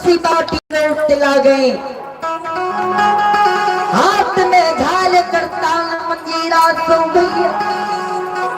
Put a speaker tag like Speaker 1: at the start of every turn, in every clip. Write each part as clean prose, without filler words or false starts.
Speaker 1: तुलसी बाटी में उठते ला गए, हाथ में झाल करता मंजीरा सो गई।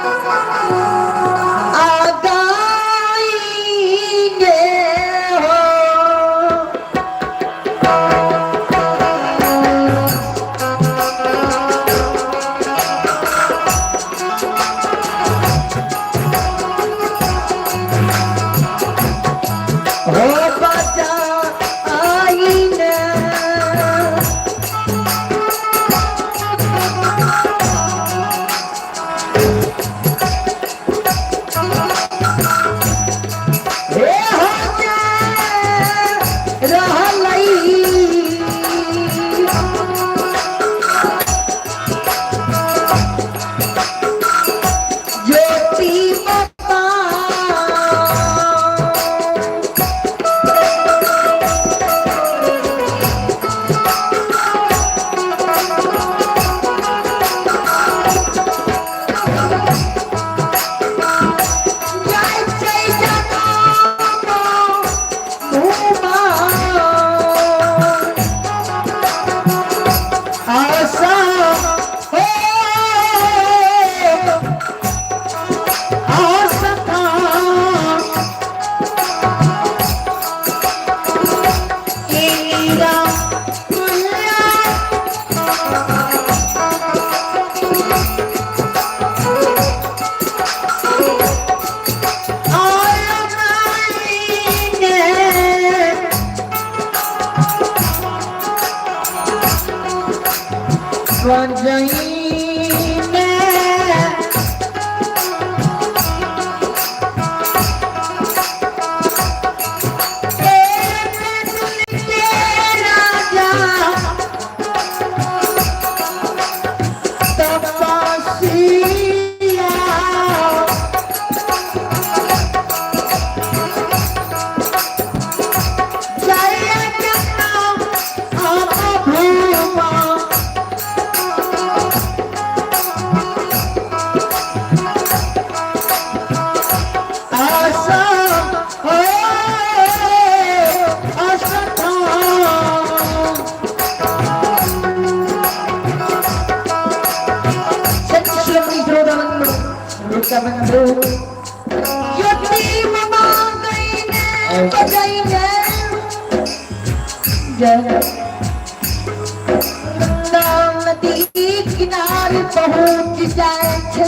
Speaker 1: नदी किनारे पहुंच जाए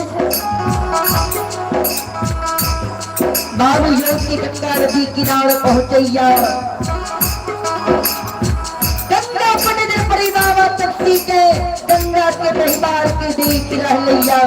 Speaker 1: बाबू योगी गंगा नदी किनारे पहुंचैया गंगा पंडित परिवार तप्ती के गंगा के परिवार के देख रह लिया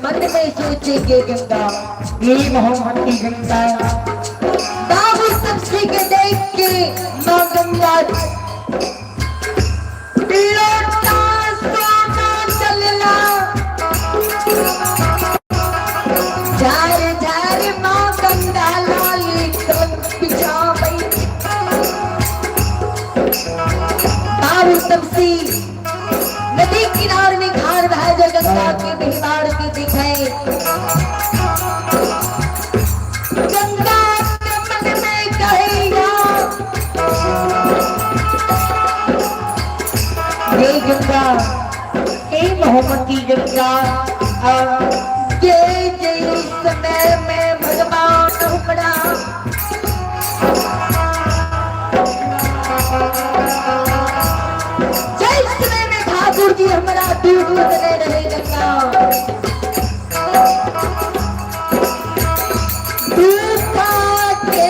Speaker 1: मन में सोचेंगे गंगा ये मोहम्मदी गंगा बाबू सबसे के देख के मां गंगा लौटा सोना चलना झार झार मां गंगा लाली पिछा बाबू सबसे नदी किनारे में घर रहा जो गंगा के बिहार के दिखाए गंगा के मन में कहेगा गंगा ये जिस समय में भगवान हमरा जिस समय में ठाकुर जी हमारा दूध बदले रहे गंगा दूध के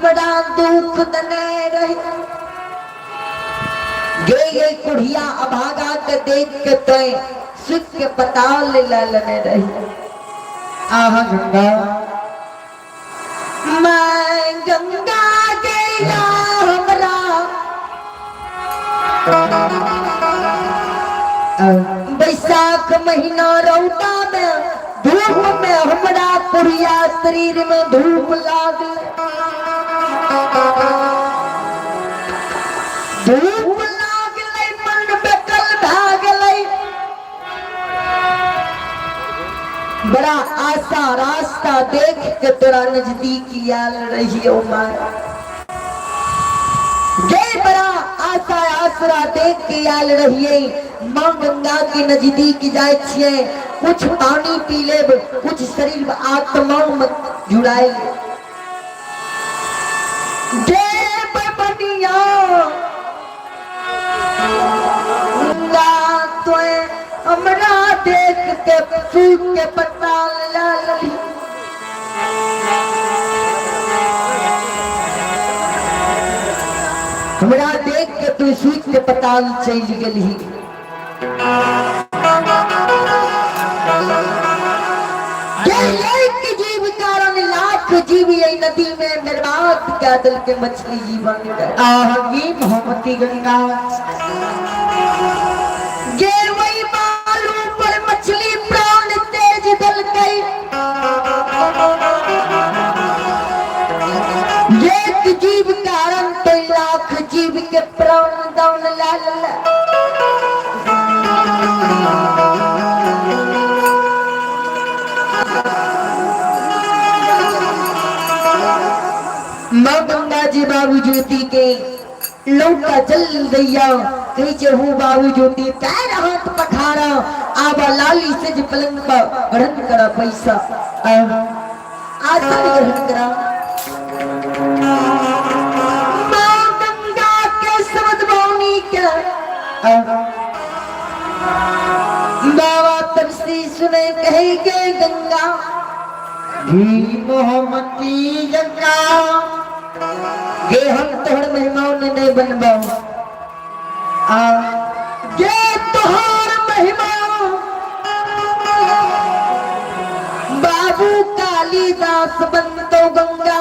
Speaker 1: हमरा दुख दने रही गे कुड़िया अभागा के देख के तय सुख के पताल ललने रही आह गंगा मैं गंगा गैया हमरा बैसाख महीना रौदा में धूप में हमरा कुड़िया शरीर में धूप लागल धूप लागले मन बेकल भागले बड़ा आशा रास्ता देख के तोरा नजदीक आल रहियो मां गे बड़ा आशा आसरा देख के आल रहिए मां गंगा के नजदीक जाए छिए कुछ पानी पी लेब कुछ शरीर आत्मा में जुड़ाए हमरा देख के सूख के पत्ता लाली हमरा देख के तू सूख के पत्ता चल गई जीव कारण लाख जीव नदी में बर्बाद क्या दिल के मछली जीवन आगे मोहम्मती गंगा गे वही बालू पर मछली प्राण तेज दल गई एक जीव कारण तो लाख जीव के प्राण दान लाल माँ गंगा जी बाबू ज्योति के लौका जल दैया कही चढ़ू बाबू ज्योति पैर हाथ पखारा आवा लाली से पलंग पर रंग करा पैसा आसन ग्रहण करा। मां गंगा के शब्द मौनी क्या बाबा तपसी सुने कहे के गंगा भी मोहम्मदी गंगा ये हम तोहर महिमाओं ने नहीं बनबाओ ये तोहर महिमा बाबू कालिदास बंतो गंगा